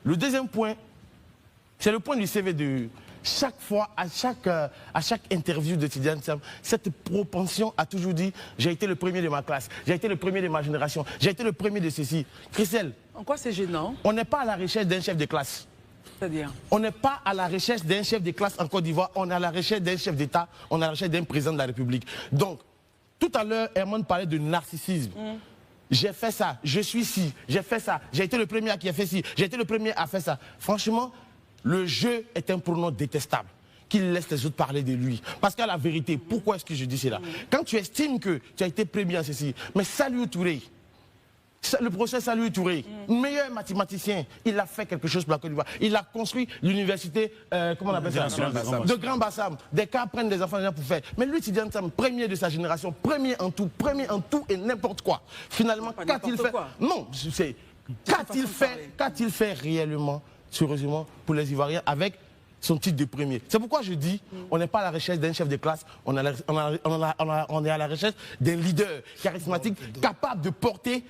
Le deuxième point, c'est le point du CV de chaque fois, à chaque interview de Tidiane Sam, cette propension a toujours dit « j'ai été le premier de ma classe, j'ai été le premier de ma génération, j'ai été le premier de ceci ». Christelle, en quoi c'est gênant? On n'est pas à la recherche d'un chef de classe. C'est-à-dire? On n'est pas à la recherche d'un chef de classe en Côte d'Ivoire, on est à la recherche d'un chef d'État, on est à la recherche d'un président de la République. Donc, tout à l'heure, Herman parlait de narcissisme. J'ai fait ça, je suis ci, j'ai fait ça, j'ai été le premier qui a fait ci, j'ai été le premier à faire ça. Franchement, le jeu est un pronom détestable, qu'il laisse les autres parler de lui. Parce qu'à la vérité, pourquoi est-ce que je dis cela? Quand tu estimes que tu as été premier en ceci, mais Saliou Touré, le professeur Saliou Touré, meilleur mathématicien, il a fait quelque chose pour la Côte d'Ivoire. Il a construit l'université, comment on appelle ça, de Grand Bassam. Des cas prennent des enfants pour faire. Mais lui, Tidiane Sam, premier de sa génération, premier en tout et n'importe quoi. Finalement, qu'a-t-il fait? Non, c'est qu'a-t-il fait réellement, sérieusement, pour les Ivoiriens avec son titre de premier? C'est pourquoi je dis, on n'est pas à la recherche d'un chef de classe, on est à la recherche d'un leader charismatique, capable de porter